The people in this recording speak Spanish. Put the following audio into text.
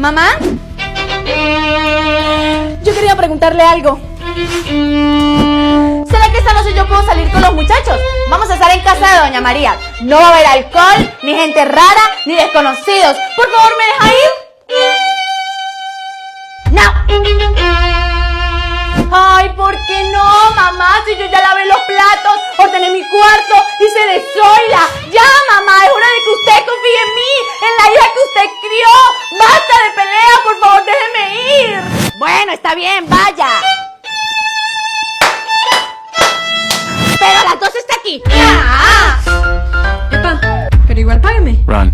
¿Mamá? Yo quería preguntarle algo. ¿Será que esta noche yo puedo salir con los muchachos? Vamos a estar en casa de Doña María. No va a haber alcohol, ni gente rara, ni desconocidos. ¿Por favor, me deja ir? ¡No! Ay, ¿por qué no, mamá? Si yo ya lavé los platos, ordené mi cuarto, hice de Zoila. Ya, mamá, es hora de que usted confíe en mí, en la hija que usted crió. ¡Basta de pelea, por favor, déjeme ir! Bueno, está bien, vaya. Pero las dos está aquí. ¡Ah! Epa, pero igual págame. Run.